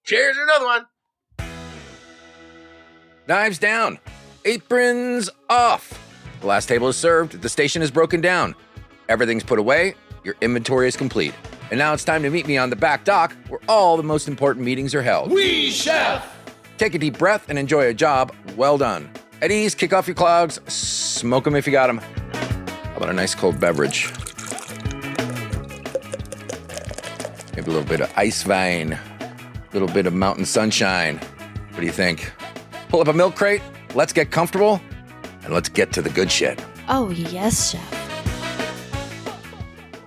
Cheers, another one. Knives down. Aprons off. The last table is served. The station is broken down. Everything's put away. Your inventory is complete. And now it's time to meet me on the back dock where all the most important meetings are held. We chef. Take a deep breath and enjoy a job well done. At ease, kick off your clogs. Smoke them if you got them. How about a nice cold beverage? Maybe a little bit of ice vine. A little bit of mountain sunshine. What do you think? Pull up a milk crate. Let's get comfortable. And let's get to the good shit. Oh, yes, chef.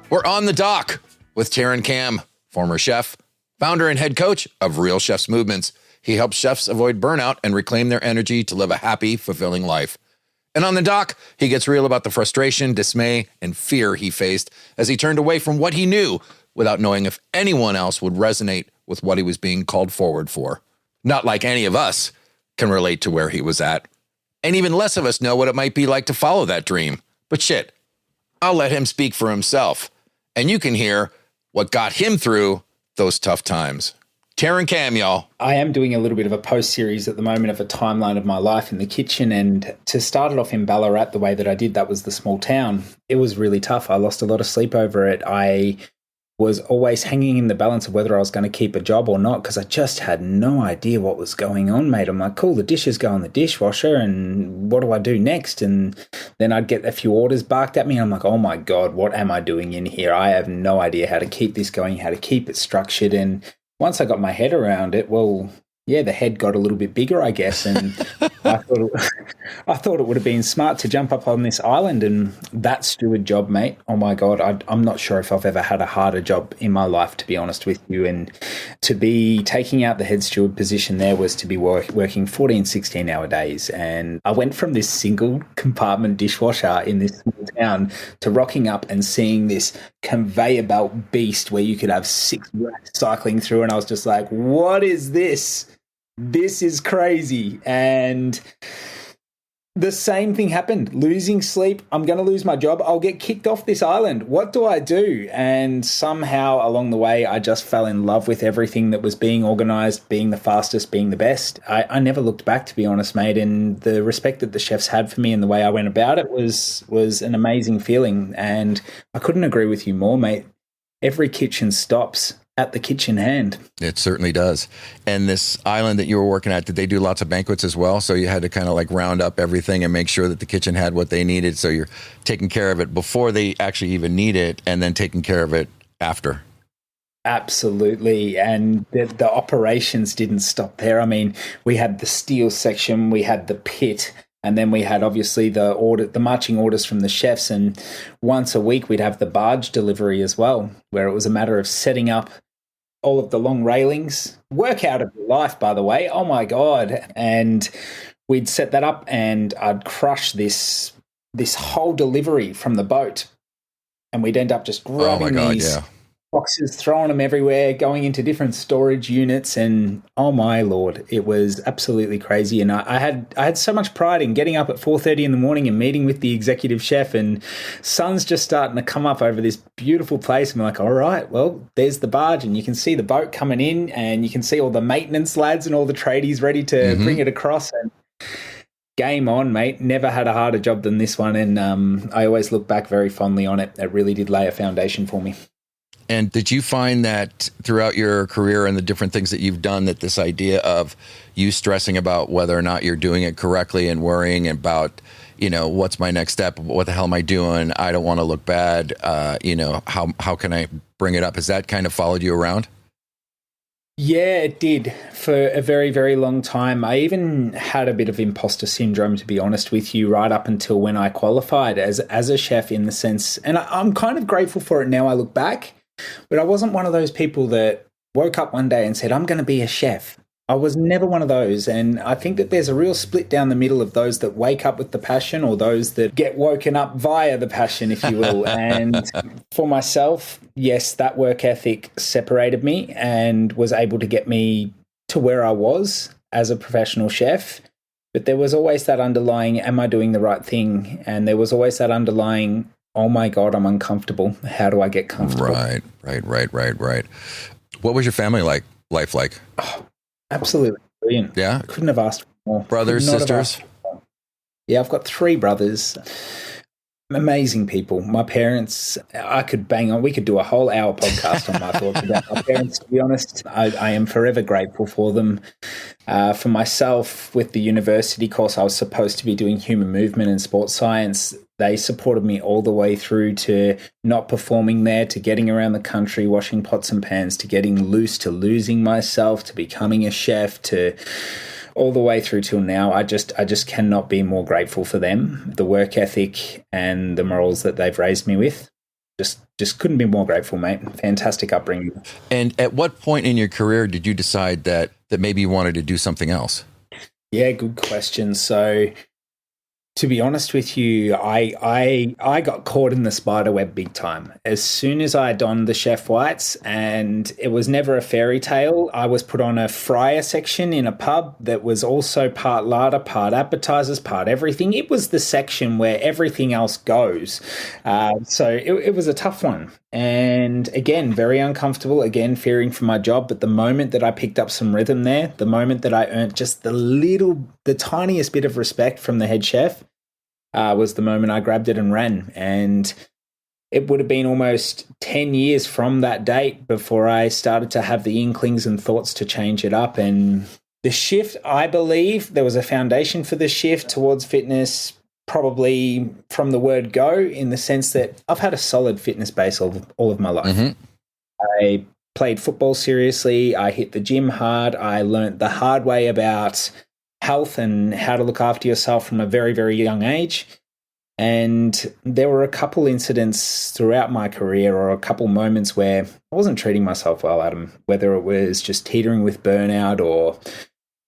We're on the dock with Tarren Camm, former chef, founder and head coach of Real Chefs Movements. He helps chefs avoid burnout and reclaim their energy to live a happy, fulfilling life. And on the dock, he gets real about the frustration, dismay, and fear he faced as he turned away from what he knew without knowing if anyone else would resonate with what he was being called forward for. Not like any of us can relate to where he was at. And even less of us know what it might be like to follow that dream. But shit, I'll let him speak for himself. And you can hear what got him through those tough times. Tarren Camm, y'all. I am doing a little bit of a post-series at the moment of a timeline of my life in the kitchen. And to start it off in Ballarat the way that I did, that was the small town. It was really tough. I lost a lot of sleep over it. I was always hanging in the balance of whether I was going to keep a job or not because I just had no idea what was going on, mate. I'm like, cool, the dishes go in the dishwasher and what do I do next? And then I'd get a few orders barked at me and I'm like, oh my God, what am I doing in here? I have no idea how to keep this going, how to keep it structured. And once I got my head around it, well, yeah, the head got a little bit bigger, I guess. And I thought it would have been smart to jump up on this island and that steward job, mate. Oh my God, I'm not sure if I've ever had a harder job in my life, to be honest with you. And to be taking out the head steward position there was to be working 14, 16-hour days. And I went from this single compartment dishwasher in this small town to rocking up and seeing this conveyor belt beast where you could have 6 racks cycling through. And I was just like, what is this? This is crazy. And the same thing happened. Losing sleep. I'm going to lose my job. I'll get kicked off this island. What do I do? And somehow along the way, I just fell in love with everything that was being organized, being the fastest, being the best. I never looked back, to be honest, mate. And the respect that the chefs had for me and the way I went about it was an amazing feeling. And I couldn't agree with you more, mate. Every kitchen stops at the kitchen hand. It certainly does. And this island that you were working at, did they do lots of banquets as well? So you had to kind of like round up everything and make sure that the kitchen had what they needed. So you're taking care of it before they actually even need it and then taking care of it after. Absolutely. And the operations didn't stop there. I mean, we had the steel section, we had the pit, and then we had obviously the marching orders from the chefs. And once a week, we'd have the barge delivery as well, where it was a matter of setting up all of the long railings. Workout of your life, by the way. Oh my God. And we'd set that up and I'd crush this whole delivery from the boat. And we'd end up just grabbing these boxes, throwing them everywhere, going into different storage units, and oh my Lord, it was absolutely crazy. And I had so much pride in getting up at 4:30 in the morning and meeting with the executive chef, and sun's just starting to come up over this beautiful place. And we're like, all right, well, there's the barge, and you can see the boat coming in, and you can see all the maintenance lads and all the tradies ready to bring it across. And game on, mate. Never had a harder job than this one, and I always look back very fondly on it. It really did lay a foundation for me. And did you find that throughout your career and the different things that you've done, that this idea of you stressing about whether or not you're doing it correctly and worrying about, what's my next step? What the hell am I doing? I don't want to look bad. How can I bring it up? Has that kind of followed you around? Yeah, it did for a very, very long time. I even had a bit of imposter syndrome, to be honest with you, right up until when I qualified as a chef, in the sense, and I'm kind of grateful for it now I look back. But I wasn't one of those people that woke up one day and said, I'm going to be a chef. I was never one of those. And I think that there's a real split down the middle of those that wake up with the passion or those that get woken up via the passion, if you will. And for myself, yes, that work ethic separated me and was able to get me to where I was as a professional chef. But there was always that underlying, am I doing the right thing? And there was always that underlying, oh my God, I'm uncomfortable. How do I get comfortable? Right. What was your family life like? Oh, Absolutely brilliant. Yeah. Couldn't have asked for more. Brothers, Could not have sisters? asked for more. Yeah, I've got 3 brothers. Amazing people. My parents, I could bang on. We could do a whole hour podcast on my thoughts about my parents, to be honest. I am forever grateful for them. For myself, with the university course, I was supposed to be doing human movement and sports science. They supported me all the way through to not performing there, to getting around the country, washing pots and pans, to getting loose, to losing myself, to becoming a chef, to all the way through till now. I just cannot be more grateful for them, the work ethic and the morals that they've raised me with. Just couldn't be more grateful, mate. Fantastic upbringing. And at what point in your career did you decide that maybe you wanted to do something else? Yeah, good question. So, to be honest with you, I got caught in the spider web big time. As soon as I donned the chef whites, and it was never a fairy tale, I was put on a fryer section in a pub that was also part larder, part appetizers, part everything. It was the section where everything else goes. So it was a tough one. And again, very uncomfortable, again, fearing for my job. But the moment that I picked up some rhythm there, the moment that I earned just the tiniest bit of respect from the head chef, was the moment I grabbed it and ran. And it would have been almost 10 years from that date before I started to have the inklings and thoughts to change it up. And the shift, I believe there was a foundation for the shift towards fitness, probably from the word go, in the sense that I've had a solid fitness base all of my life. Mm-hmm. I played football seriously. I hit the gym hard. I learnt the hard way about health and how to look after yourself from a very, very young age. And there were a couple incidents throughout my career, or a couple moments where I wasn't treating myself well, Adam, whether it was just teetering with burnout or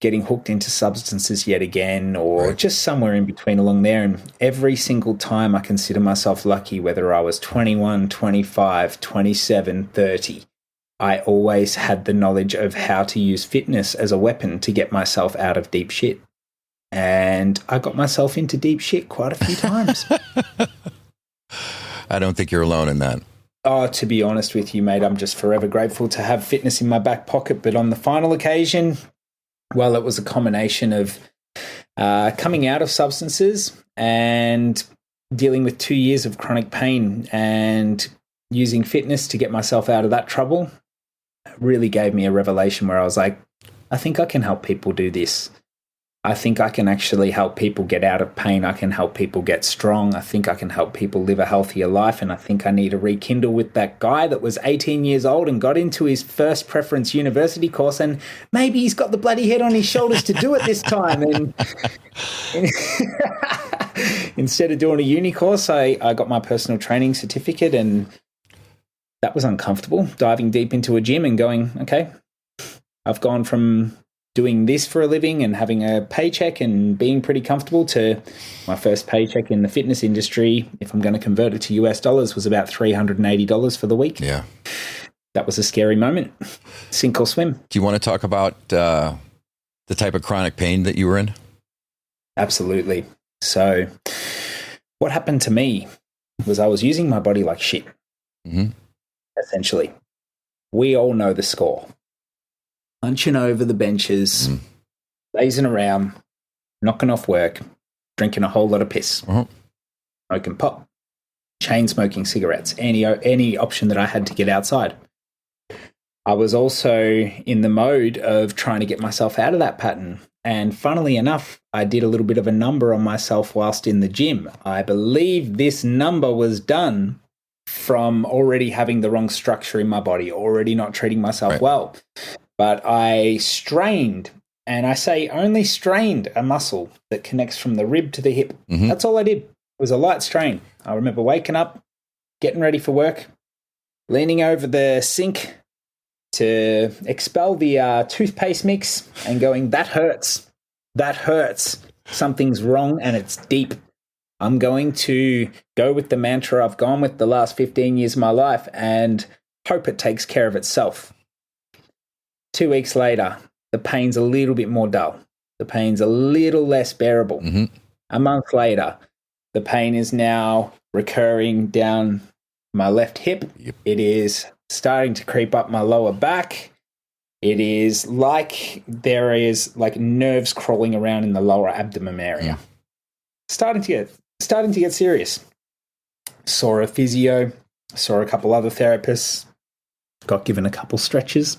getting hooked into substances yet again, or just somewhere in between along there. And every single time I consider myself lucky, whether I was 21, 25, 27, 30, I always had the knowledge of how to use fitness as a weapon to get myself out of deep shit. And I got myself into deep shit quite a few times. I don't think you're alone in that. Oh, to be honest with you, mate, I'm just forever grateful to have fitness in my back pocket. But on the final occasion, well, it was a combination of coming out of substances and dealing with 2 years of chronic pain, and using fitness to get myself out of that trouble. Really gave me a revelation where I was like, I think I can help people do this. I think I can actually help people get out of pain. I can help people get strong. I think I can help people live a healthier life. And I think I need to rekindle with that guy that was 18 years old and got into his first preference university course, and maybe he's got the bloody head on his shoulders to do it this time. And instead of doing a uni course, I got my personal training certificate, and that was uncomfortable, diving deep into a gym and going, okay, I've gone from doing this for a living and having a paycheck and being pretty comfortable to my first paycheck in the fitness industry, if I'm going to convert it to US dollars, was about $380 for the week. Yeah. That was a scary moment. Sink or swim. Do you want to talk about the type of chronic pain that you were in? Absolutely. So what happened to me was I was using my body like shit, essentially. We all know the score. Punching over the benches, lazing around, knocking off work, drinking a whole lot of piss, smoking pot, chain smoking cigarettes, any option that I had to get outside. I was also in the mode of trying to get myself out of that pattern. And funnily enough, I did a little bit of a number on myself whilst in the gym. I believe this number was done from already having the wrong structure in my body, already not treating myself well. But I strained, and I say only strained, a muscle that connects from the rib to the hip. That's all I did. It was a light strain. I remember waking up, getting ready for work, leaning over the sink to expel the toothpaste mix and going, that hurts. That hurts. Something's wrong and it's deep. I'm going to go with the mantra I've gone with the last 15 years of my life and hope it takes care of itself. 2 weeks later, the pain's a little bit more dull. The pain's a little less bearable. A month later, the pain is now recurring down my left hip. It is starting to creep up my lower back. It is like there is like nerves crawling around in the lower abdomen area. Starting to get serious. Saw a physio, saw a couple other therapists, got given a couple stretches.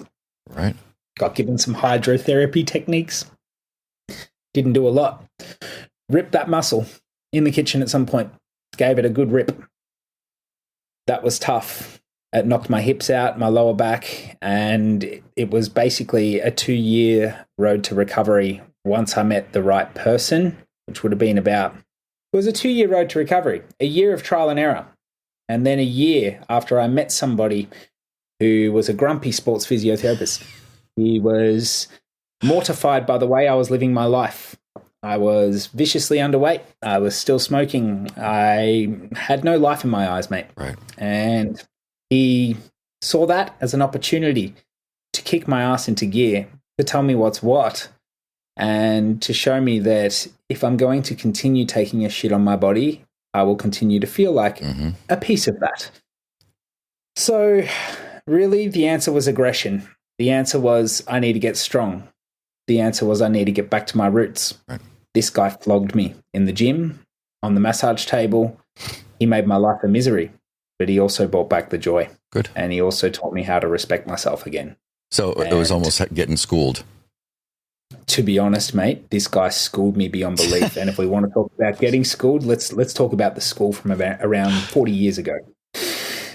Right. Got given some hydrotherapy techniques. Didn't do a lot. Ripped that muscle in the kitchen at some point. Gave it a good rip. That was tough. It knocked my hips out, my lower back, and it was basically a 2-year road to recovery once I met the right person, which would have been it was a 2-year road to recovery, a year of trial and error. And then a year after I met somebody who was a grumpy sports physiotherapist. He was mortified by the way I was living my life. I was viciously underweight. I was still smoking. I had no life in my eyes, mate. Right. And he saw that as an opportunity to kick my ass into gear, to tell me what's what, and to show me that if I'm going to continue taking a shit on my body, I will continue to feel like a piece of that. So really, the answer was aggression. The answer was I need to get strong. The answer was I need to get back to my roots. Right. This guy flogged me in the gym, on the massage table. He made my life a misery, but he also brought back the joy. Good. And he also taught me how to respect myself again. So it was almost getting schooled. To be honest, mate, this guy schooled me beyond belief. And if we want to talk about getting schooled, let's talk about the school from around 40 years ago.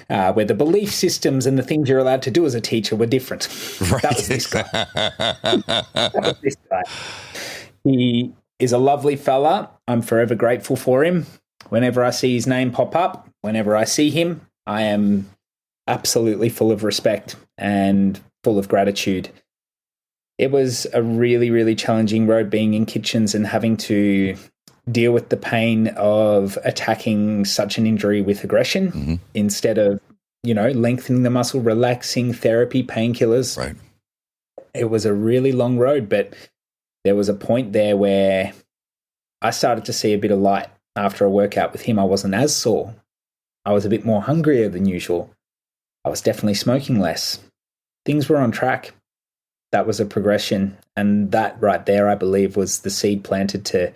Where the belief systems and the things you're allowed to do as a teacher were different. Right. That was this guy. That was this guy. He is a lovely fella. I'm forever grateful for him. Whenever I see his name pop up, whenever I see him, I am absolutely full of respect and full of gratitude. It was a really, really challenging road being in kitchens and having to deal with the pain of attacking such an injury with aggression instead of, lengthening the muscle, relaxing, therapy, painkillers. Right. It was a really long road, but there was a point there where I started to see a bit of light after a workout with him. I wasn't as sore. I was a bit more hungrier than usual. I was definitely smoking less. Things were on track. That was a progression. And that right there, I believe, was the seed planted to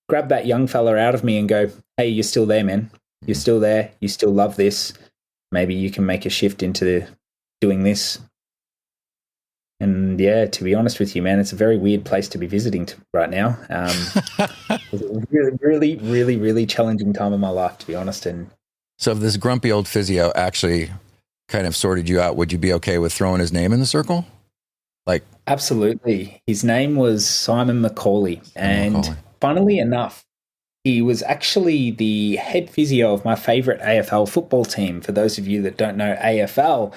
grab that young fella out of me and go, hey, you're still there, man. You're still there. You still love this. Maybe you can make a shift into doing this. And yeah, to be honest with you, man, it's a very weird place to be visiting right now. It was a really, really, really, really challenging time of my life, to be honest. And so if this grumpy old physio actually kind of sorted you out, would you be okay with throwing his name in the circle? Like, absolutely. His name was Simon Macaulay. And funnily enough, he was actually the head physio of my favourite AFL football team. For those of you that don't know AFL,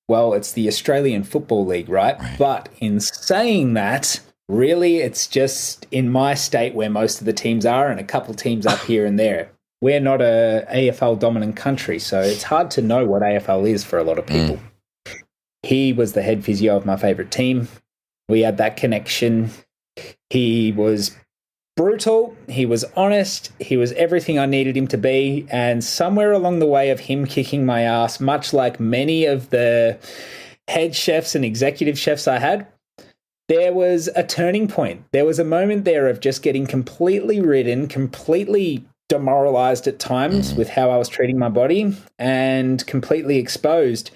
well, it's the Australian Football League, right? But in saying that, really, it's just in my state where most of the teams are and a couple teams up here and there. We're not a AFL dominant country, so it's hard to know what AFL is for a lot of people. He was the head physio of my favourite team. We had that connection. He was brutal. He was honest. He was everything I needed him to be. And somewhere along the way of him kicking my ass, much like many of the head chefs and executive chefs I had, there was a turning point. There was a moment there of just getting completely ridden, completely demoralized at times with how I was treating my body and completely exposed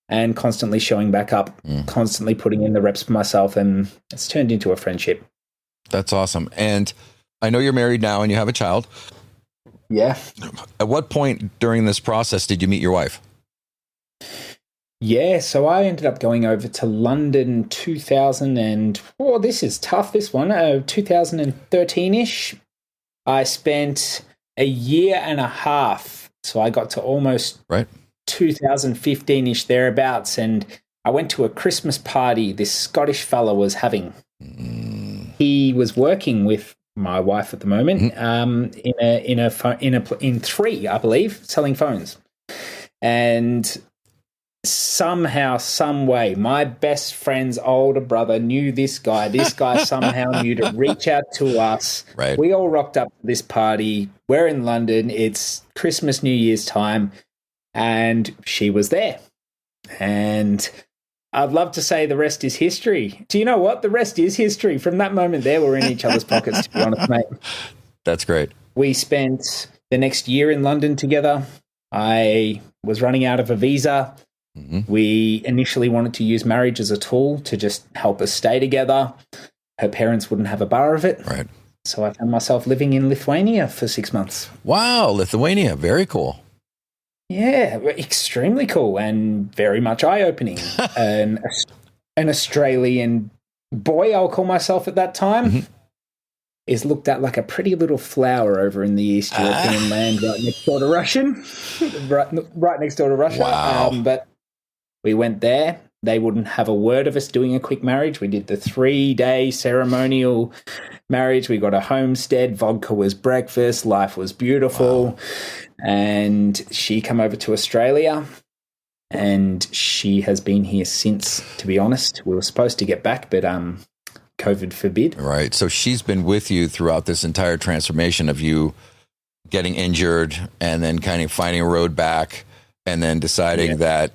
and constantly showing back up, constantly putting in the reps for myself. And it's turned into a friendship. That's awesome. And I know you're married now and you have a child. Yeah. At what point during this process did you meet your wife? Yeah, so I ended up going over to London 2013-ish. I spent a year and a half. So I got to almost 2015-ish thereabouts. And I went to a Christmas party this Scottish fella was having. He was working with my wife at the moment in Three, I believe, selling phones. And somehow, some way, my best friend's older brother knew this guy. This guy somehow knew to reach out to us. Right. We all rocked up to this party. We're in London. It's Christmas, New Year's time. And she was there. And I'd love to say the rest is history. Do you know what? The rest is history. From that moment there, we're in each other's pockets, to be honest, mate. That's great. We spent the next year in London together. I was running out of a visa. Mm-hmm. We initially wanted to use marriage as a tool to just help us stay together. Her parents wouldn't have a bar of it. Right. So I found myself living in Lithuania for 6 months. Wow, Lithuania. Very cool. Yeah, extremely cool and very much eye-opening. An Australian boy, I'll call myself at that time, is looked at like a pretty little flower over in the East European land right next door to Russian. right next door to Russia. Wow. But we went there. They wouldn't have a word of us doing a quick marriage. We did the 3-day ceremonial marriage. We got a homestead. Vodka was breakfast. Life was beautiful. Wow. And she came over to Australia, and she has been here since, to be honest. We were supposed to get back, but COVID forbid. Right. So she's been with you throughout this entire transformation of you getting injured and then kind of finding a road back and then deciding that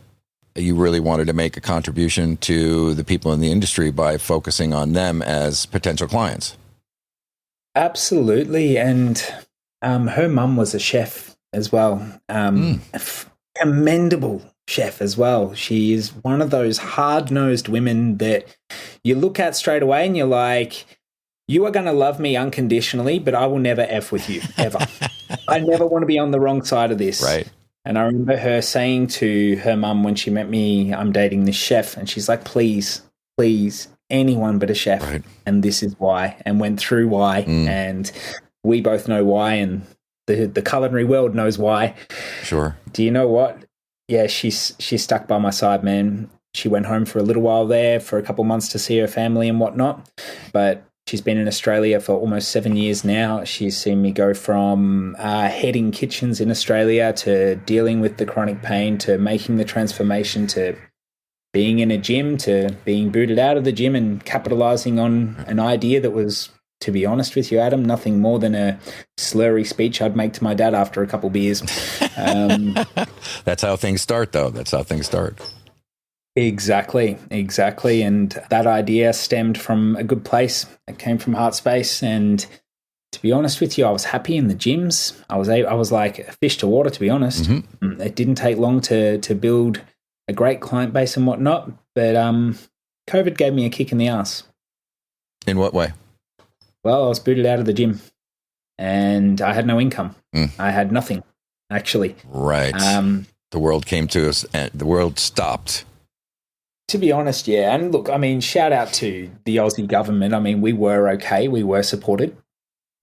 you really wanted to make a contribution to the people in the industry by focusing on them as potential clients. Absolutely. And her mum was a chef as well. Commendable chef as well. She is one of those hard-nosed women that you look at straight away and you're like, you are going to love me unconditionally, but I will never F with you, ever. I never want to be on the wrong side of this. Right. And I remember her saying to her mum when she met me, I'm dating this chef. And she's like, please, anyone but a chef. Right. And this is why. And went through why. And we both know why. And the culinary world knows why. Sure. Do you know what? Yeah, she's stuck by my side, man. She went home for a little while there for a couple months to see her family and whatnot. But she's been in Australia for almost 7 years now. She's seen me go from heading kitchens in Australia to dealing with the chronic pain to making the transformation to being in a gym to being booted out of the gym and capitalizing on an idea that was, to be honest with you, Adam, nothing more than a slurry speech I'd make to my dad after a couple beers. That's how things start, though. That's how things start. Exactly. And that idea stemmed from a good place. It came from heart space. And to be honest with you, I was happy in the gyms. I was like a fish to water, to be honest. Mm-hmm. It didn't take long to build a great client base and whatnot. But COVID gave me a kick in the ass. In what way? Well, I was booted out of the gym and I had no income. I had nothing, actually. Right. The world came to us and the world stopped. To be honest, yeah. And look, I mean, shout out to the Aussie government. I mean, we were okay. We were supported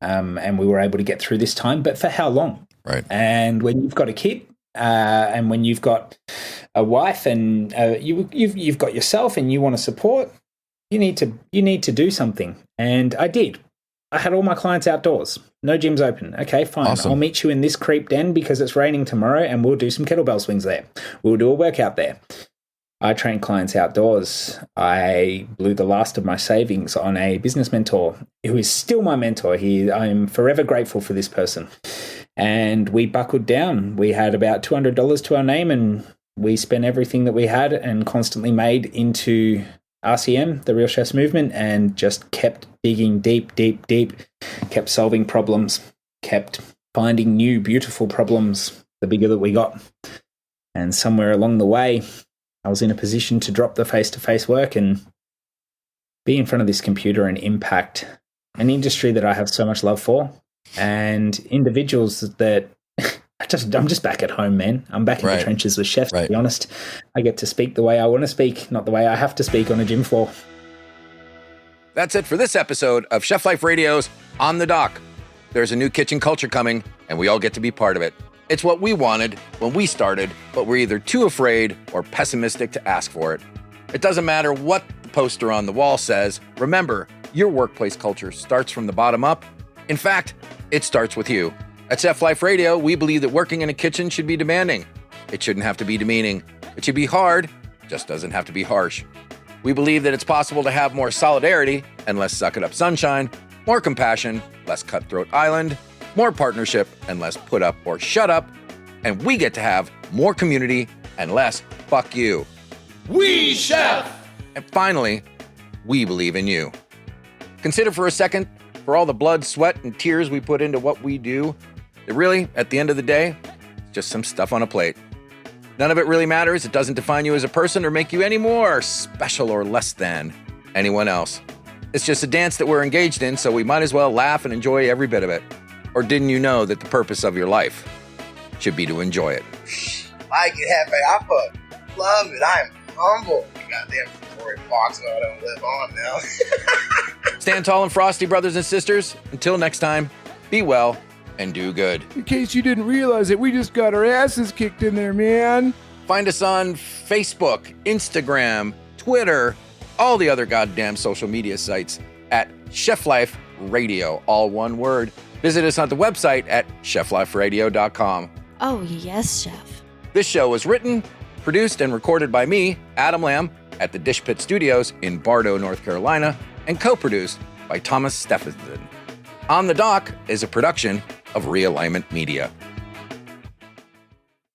and we were able to get through this time. But for how long? Right. And when you've got a kid and when you've got a wife and you've got yourself and you want to support, you need to do something. And I did. I had all my clients outdoors. No gyms open. Okay, fine. Awesome. I'll meet you in this creep den because it's raining tomorrow and we'll do some kettlebell swings there. We'll do a workout there. I train clients outdoors. I blew the last of my savings on a business mentor who is still my mentor. I'm forever grateful for this person. And we buckled down. We had about $200 to our name and we spent everything that we had and constantly made into RCM, the Real Chefs Movement, and just kept digging deep, kept solving problems, kept finding new, beautiful problems the bigger that we got. And somewhere along the way, I was in a position to drop the face-to-face work and be in front of this computer and impact an industry that I have so much love for and individuals that I'm just back at home, man. I'm back in the trenches with chefs, to be honest. I get to speak the way I want to speak, not the way I have to speak on a gym floor. That's it for this episode of Chef Life Radio's On the Dock. There's a new kitchen culture coming, and we all get to be part of it. It's what we wanted when we started, but we're either too afraid or pessimistic to ask for it. It doesn't matter what the poster on the wall says. Remember, your workplace culture starts from the bottom up. In fact, it starts with you. At Chef Life Radio, we believe that working in a kitchen should be demanding. It shouldn't have to be demeaning. It should be hard, just doesn't have to be harsh. We believe that it's possible to have more solidarity and less suck-it-up sunshine, more compassion, less cutthroat island, more partnership and less put up or shut up, and we get to have more community and less fuck you. We chef! And finally, we believe in you. Consider for a second, for all the blood, sweat, and tears we put into what we do, that really, at the end of the day, it's just some stuff on a plate. None of it really matters. It doesn't define you as a person or make you any more special or less than anyone else. It's just a dance that we're engaged in, so we might as well laugh and enjoy every bit of it. Or didn't you know that the purpose of your life should be to enjoy it? Like it, happy. I fucking love it. I am humble. Goddamn Tory Fox, I don't live on now. Stand tall and frosty, brothers and sisters. Until next time, be well and do good. In case you didn't realize it, we just got our asses kicked in there, man. Find us on Facebook, Instagram, Twitter, all the other goddamn social media sites at Chef Life Radio, all one word. Visit us on the website at chefliferadio.com. Oh, yes, Chef. This show was written, produced, and recorded by me, Adam Lamb, at the Dish Pit Studios in Bardo, North Carolina, and co-produced by Thomas Stephenson. On the Dock is a production of Realignment Media.